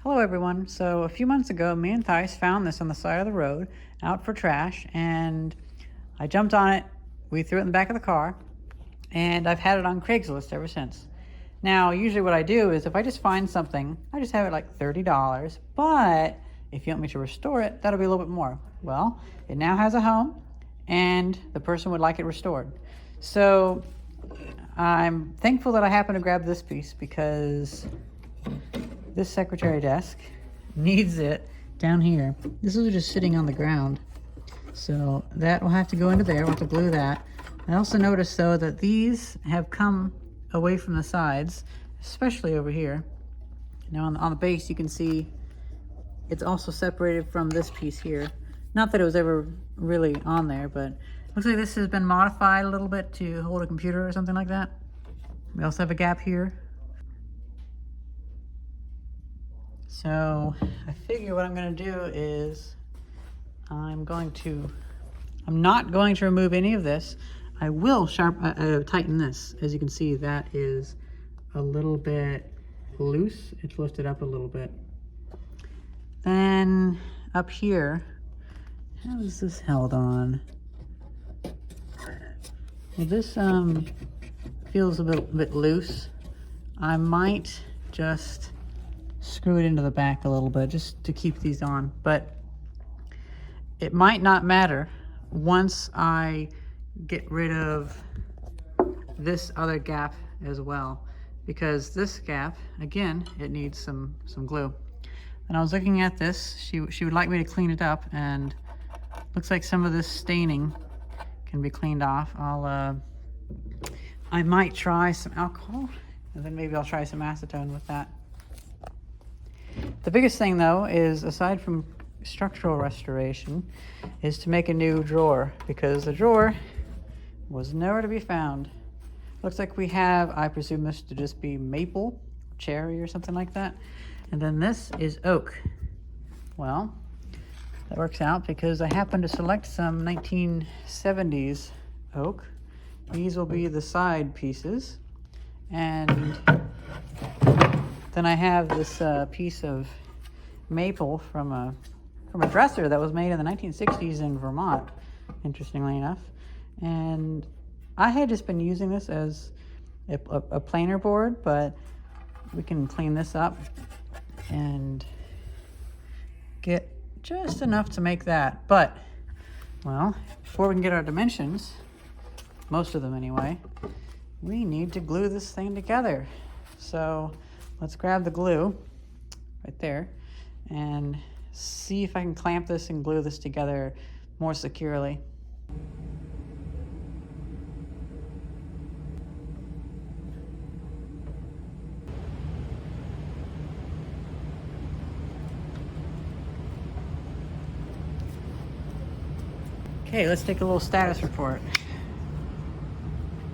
Hello everyone. So a few months ago, me and Thais found this on the side of the road out for trash, and I jumped on it. We threw it in the back of the car, and I've had it on Craigslist ever since. Now, usually what I do is if I just find something, I just have it like $30, but if you want me to restore it, that'll be a little bit more. Well, it now has a home, and the person would like it restored. So I'm thankful that I happened to grab this piece because this secretary desk needs it down here. This is just sitting on the ground. So that will have to go into there. We'll have to glue that. I also noticed though that these have come away from the sides, especially over here. Now on the base you can see it's also separated from this piece here. Not that it was ever really on there, but looks like this has been modified a little bit to hold a computer or something like that. We also have a gap here. So I figure what I'm going to do is I'm not going to remove any of this. I will tighten this. As you can see, that is a little bit loose. It's lifted up a little bit. Then up here, how is this held on? Well, this feels a bit loose. I might just screw it into the back a little bit just to keep these on, but it might not matter once I get rid of this other gap as well, because this gap, again, it needs some glue. And I was looking at this, she would like me to clean it up, and looks like some of this staining can be cleaned off. I might try some alcohol, and then maybe I'll try some acetone with that. The biggest thing though is, aside from structural restoration, is to make a new drawer, because the drawer was nowhere to be found. Looks like we have, I presume this to just be maple, cherry or something like that. And then this is oak. Well, that works out because I happen to select some 1970s oak. These will be the side pieces. And then I have this piece of maple from a dresser that was made in the 1960s in Vermont, interestingly enough. And I had just been using this as a planer board, but we can clean this up and get just enough to make that. But, well, before we can get our dimensions, most of them anyway, we need to glue this thing together. So let's grab the glue right there and see if I can clamp this and glue this together more securely. Okay, let's take a little status report.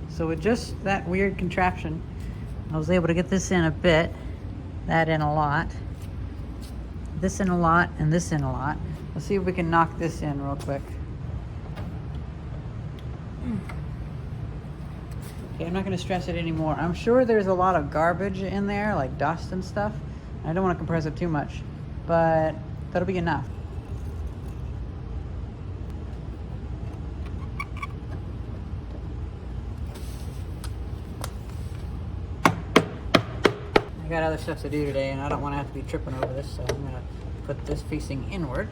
So with just that weird contraption, I was able to get this in a bit, that in a lot, this in a lot, and this in a lot. Let's see if we can knock this in real quick. Okay, I'm not gonna stress it anymore. I'm sure there's a lot of garbage in there, like dust and stuff. I don't wanna compress it too much, but that'll be enough. I got other stuff to do today, and I don't want to have to be tripping over this, so I'm going to put this facing inward.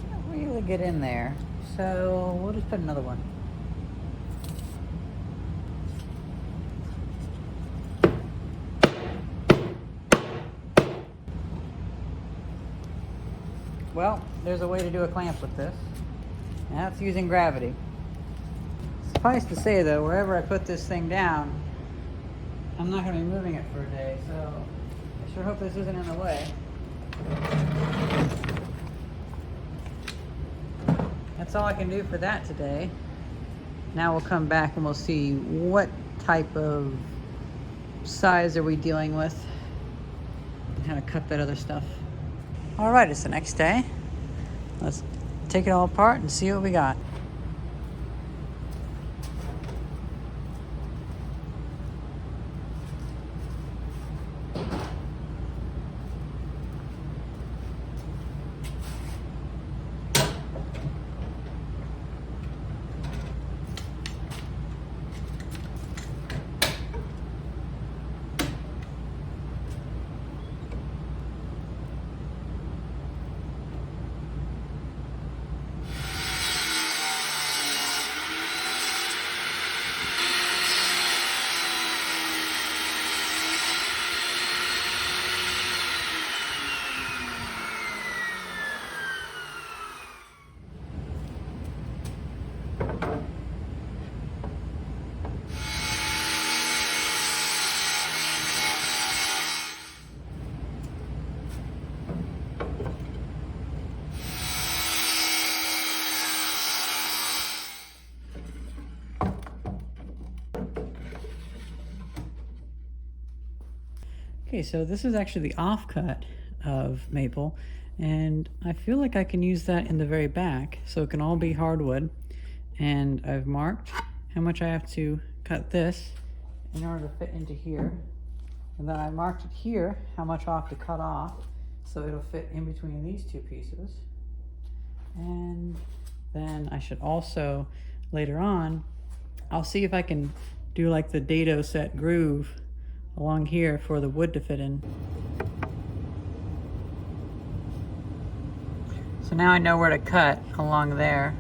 Can't really get in there, so we'll just put another one. Well, there's a way to do a clamp with this, and that's using gravity. Suffice to say though, wherever I put this thing down, I'm not going to be moving it for a day, so I sure hope this isn't in the way. That's all I can do for that today. Now we'll come back and we'll see what type of size are we dealing with. how to cut that other stuff. All right, it's the next day. Let's take it all apart and see what we got. Okay, so this is actually the offcut of maple, and I feel like I can use that in the very back, so it can all be hardwood. And I've marked how much I have to cut this in order to fit into here. And then I marked it here, how much I'll have to cut off, so it'll fit in between these two pieces. And then I should also, later on, I'll see if I can do like the dado set groove along here for the wood to fit in. So now I know where to cut along there.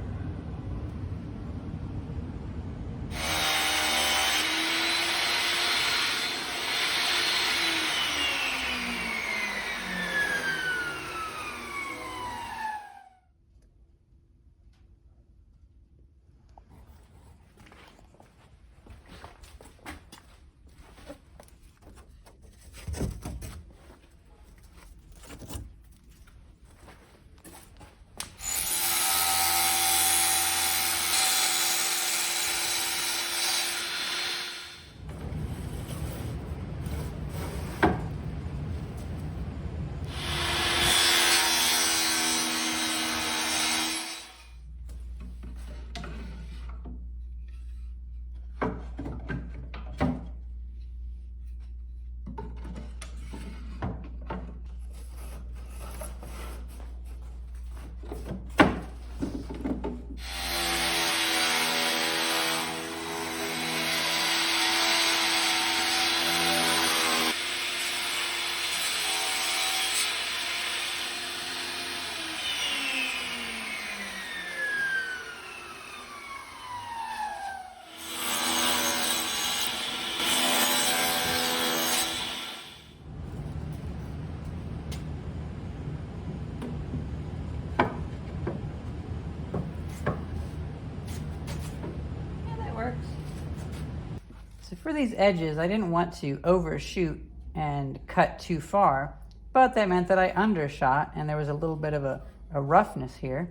So for these edges, I didn't want to overshoot and cut too far, but that meant that I undershot and there was a little bit of a roughness here.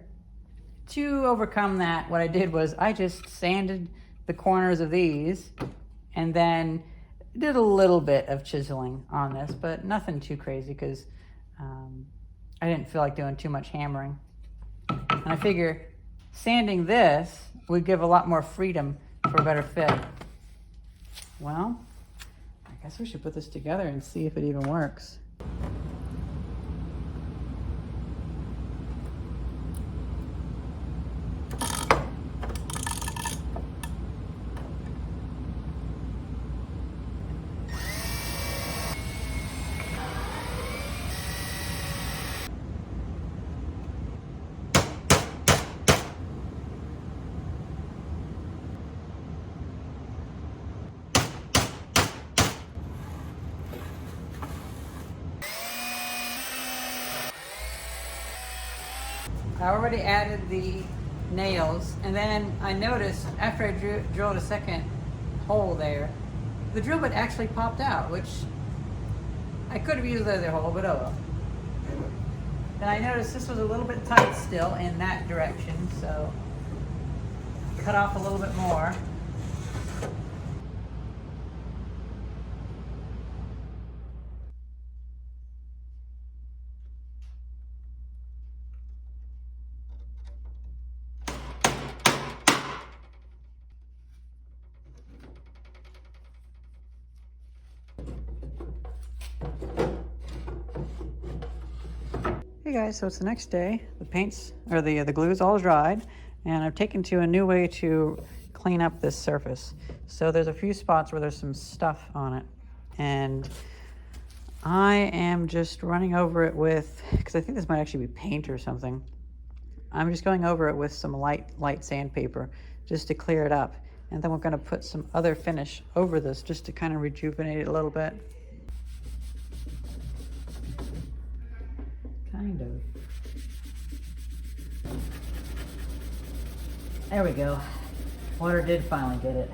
To overcome that, what I did was I just sanded the corners of these and then did a little bit of chiseling on this, but nothing too crazy because I didn't feel like doing too much hammering. And I figure sanding this would give a lot more freedom for a better fit. Well, I guess we should put this together and see if it even works. I already added the nails, and then I noticed after I drilled a second hole there, the drill bit actually popped out, which I could have used the other hole, but oh well. Then I noticed this was a little bit tight still in that direction, so cut off a little bit more. Hey guys, so it's the next day. The paints, or the glue's all dried, and I've taken to a new way to clean up this surface. So there's a few spots where there's some stuff on it, and I am just running over it with, because I think this might actually be paint or something. I'm just going over it with some light sandpaper just to clear it up. And then we're going to put some other finish over this just to kind of rejuvenate it a little bit. Kind of. There we go. Water did finally get it.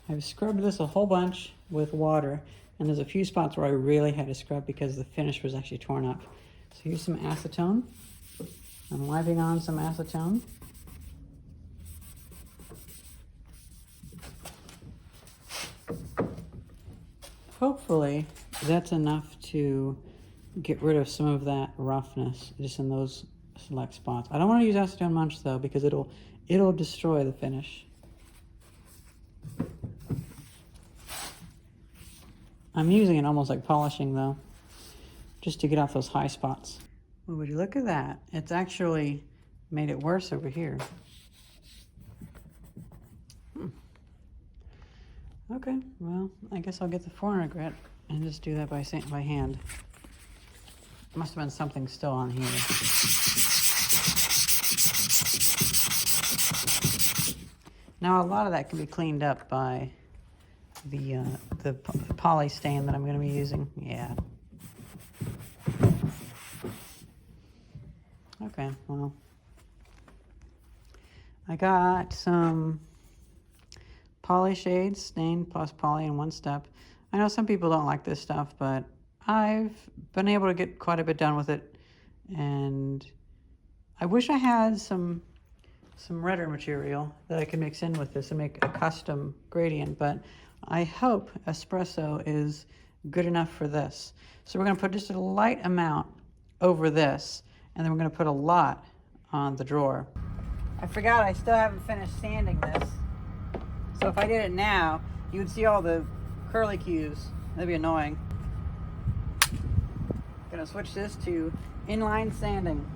I've scrubbed this a whole bunch with water, and there's a few spots where I really had to scrub because the finish was actually torn up. So here's some acetone. I'm wiping on some acetone. Hopefully that's enough to get rid of some of that roughness just in those select spots. I don't want to use acetone much though, because it'll destroy the finish. I'm using it almost like polishing though, just to get off those high spots. Well, would you look at that? It's actually made it worse over here. Okay, well, I guess I'll get the 400 grit and just do that by hand. Must have been something still on here. Now a lot of that can be cleaned up by the poly stain that I'm going to be using. Yeah. Okay, well, I got some poly shades, stain plus poly in one step. I know some people don't like this stuff, but I've been able to get quite a bit done with it, and I wish I had some redder material that I could mix in with this and make a custom gradient, but I hope espresso is good enough for this. So we're going to put just a light amount over this, and then we're going to put a lot on the drawer. I forgot I still haven't finished sanding this. So if I did it now, you would see all the curly cues. That'd be annoying. Gonna switch this to inline sanding.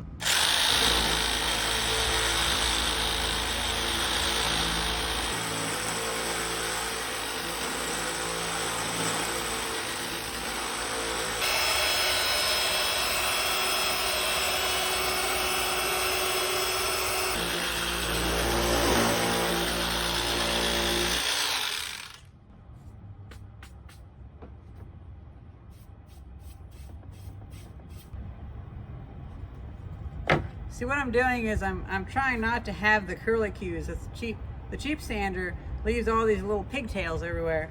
See, what I'm doing is I'm trying not to have the curly cues. It's cheap. The cheap sander leaves all these little pigtails everywhere,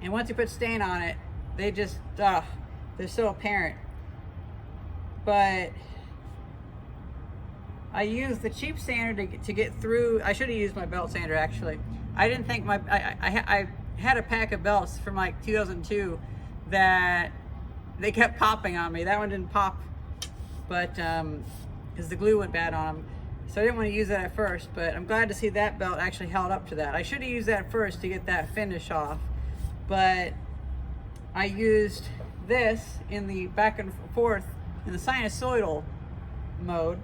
and once you put stain on it, they just they're so apparent. But I use the cheap sander to get through. I should have used my belt sander actually. I didn't think I had a pack of belts from like 2002 that they kept popping on me. That one didn't pop, but because the glue went bad on them. So I didn't want to use that at first, but I'm glad to see that belt actually held up to that. I should have used that first to get that finish off, but I used this in the back and forth in the sinusoidal mode,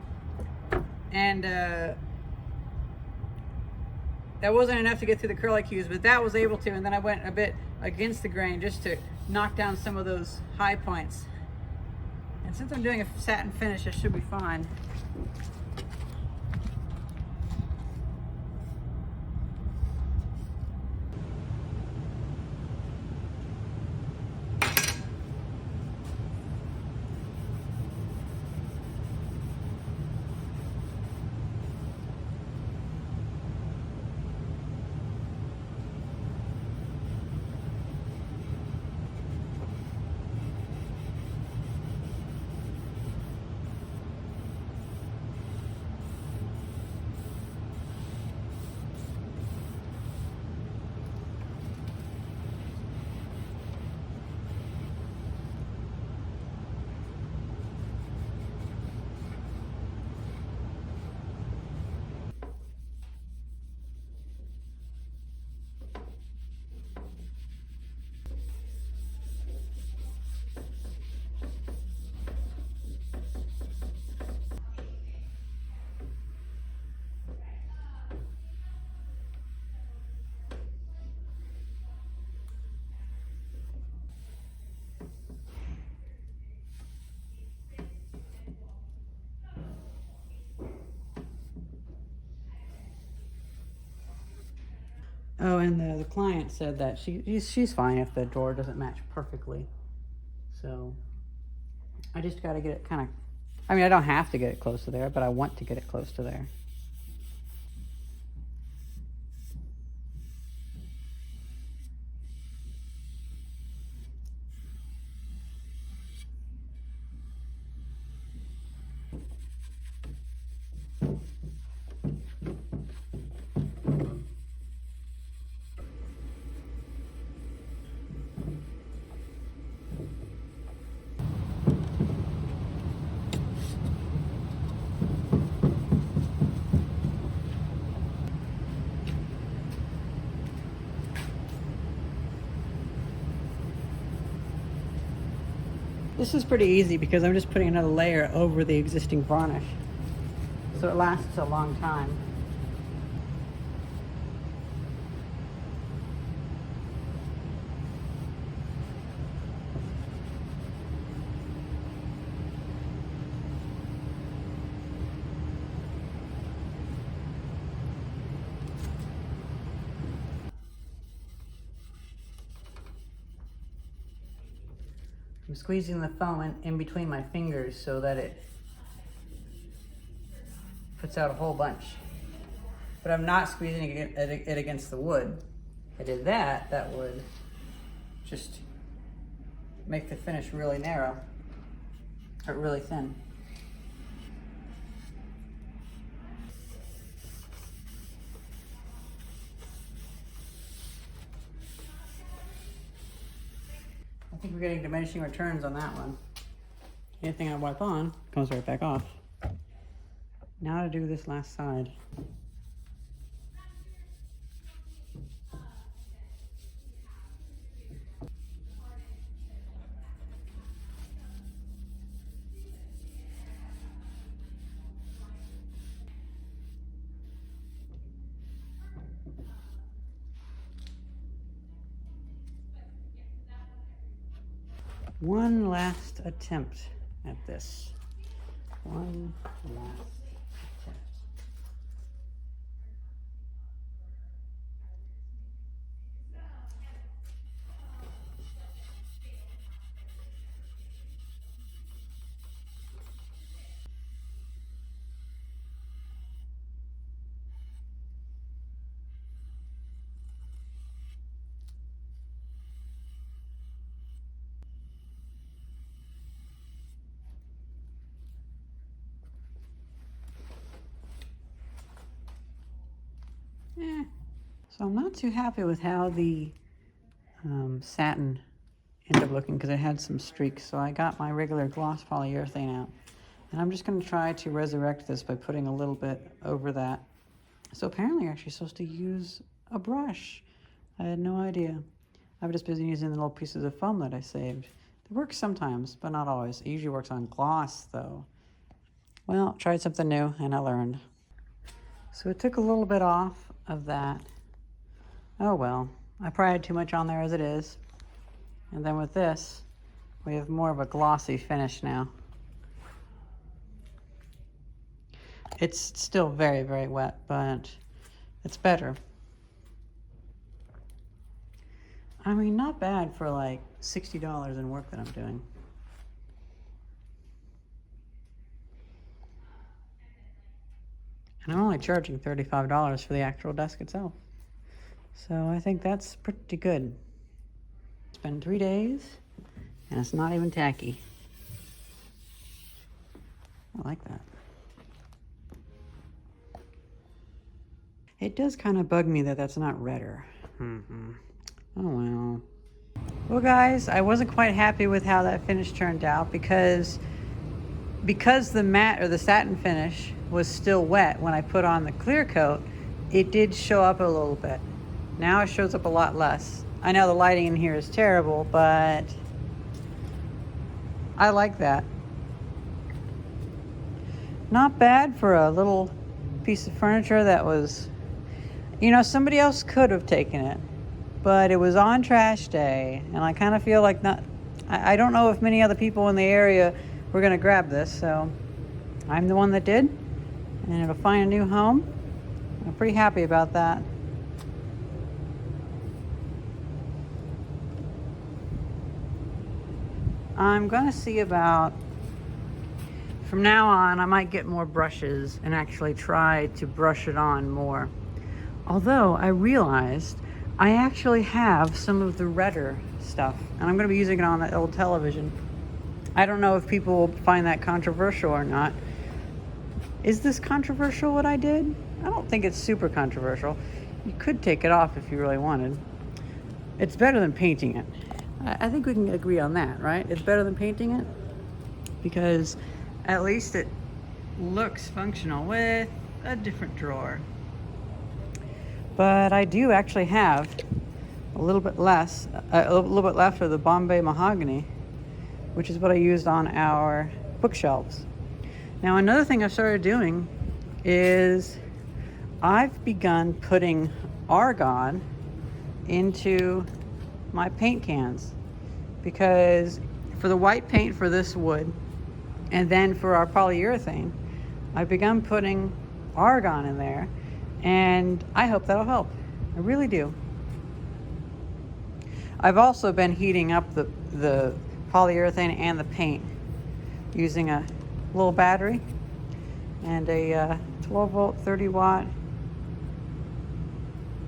and that wasn't enough to get through the curly cues, but that was able to, and then I went a bit against the grain just to knock down some of those high points. And since I'm doing a satin finish, it should be fine. Oh, and the client said that she's fine if the door doesn't match perfectly. So I just got to get it kind of, I mean, I don't have to get it close to there, but I want to get it close to there. This is pretty easy because I'm just putting another layer over the existing varnish, so it lasts a long time. I'm squeezing the foam in between my fingers so that it puts out a whole bunch. But I'm not squeezing it against the wood. If I did that, that would just make the finish really narrow, or really thin. I think we're getting diminishing returns on that one. Anything I wipe on comes right back off. Now to do this last side. One last attempt at this. One last attempt. So I'm not too happy with how the satin ended up looking because it had some streaks. So I got my regular gloss polyurethane out. And I'm just going to try to resurrect this by putting a little bit over that. So apparently you're actually supposed to use a brush. I had no idea. I've just been using the little pieces of foam that I saved. It works sometimes, but not always. It usually works on gloss though. Well, tried something new and I learned. So it took a little bit off of that. Oh well, I probably had too much on there as it is. And then with this, we have more of a glossy finish now. It's still very, very wet, but it's better. I mean, not bad for like $60 in work that I'm doing. And I'm only charging $35 for the actual desk itself. So I think that's pretty good. It's been 3 days and it's not even tacky. I like that. It does kind of bug me that that's not redder. Oh well. Well guys, I wasn't quite happy with how that finish turned out because the matte or the satin finish was still wet when I put on the clear coat, it did show up a little bit. Now it shows up a lot less. I know the lighting in here is terrible, but I like that. Not bad for a little piece of furniture that was, you know, somebody else could have taken it, but it was on trash day, and I kind of feel like I don't know if many other people in the area were gonna grab this, so I'm the one that did, and it'll find a new home. I'm pretty happy about that. I'm gonna see about, from now on, I might get more brushes and actually try to brush it on more. Although I realized I actually have some of the redder stuff, and I'm gonna be using it on that old television. I don't know if people will find that controversial or not. Is this controversial what I did? I don't think it's super controversial. You could take it off if you really wanted. It's better than painting it. I think we can agree on that, right? It's better than painting it because at least it looks functional with a different drawer. But I do actually have a little bit left of the Bombay mahogany, which is what I used on our bookshelves. Now, another thing I've started doing is I've begun putting argon into my paint cans, because for the white paint for this wood and then for our polyurethane, I've begun putting argon in there, and I hope that'll help. I really do. I've also been heating up the polyurethane and the paint using a little battery and a 12 volt 30 watt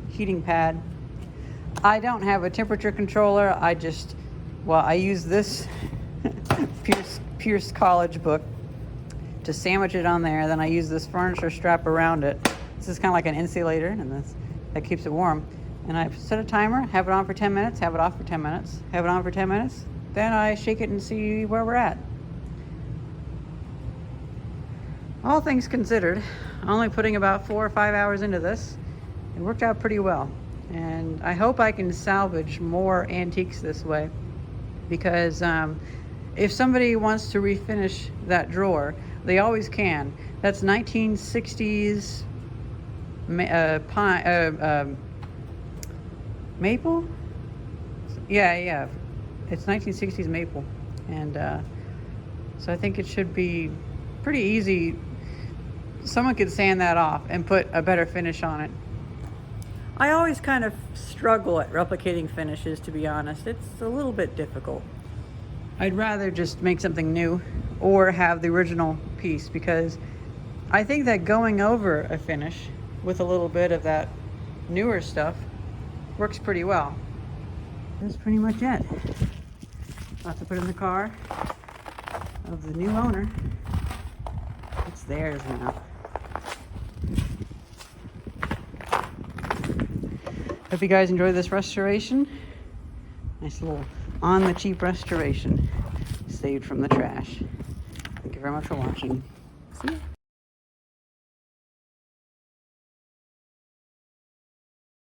heating pad. I don't have a temperature controller. I use this Pierce College book to sandwich it on there. Then I use this furniture strap around it. This is kind of like an insulator, and that keeps it warm. And I set a timer, have it on for 10 minutes, have it off for 10 minutes, have it on for 10 minutes. Then I shake it and see where we're at. All things considered, only putting about 4 or 5 hours into this, it worked out pretty well. And I hope I can salvage more antiques this way, because if somebody wants to refinish that drawer, they always can. That's 1960s maple? Yeah. It's 1960s maple. And so I think it should be pretty easy. Someone could sand that off and put a better finish on it. I always kind of struggle at replicating finishes, to be honest. It's a little bit difficult. I'd rather just make something new or have the original piece, because I think that going over a finish with a little bit of that newer stuff works pretty well. That's pretty much it. I'll have to put in the car of the new owner. It's theirs now. Hope you guys enjoyed this restoration. Nice little on the cheap restoration saved from the trash. Thank you very much for watching. See ya.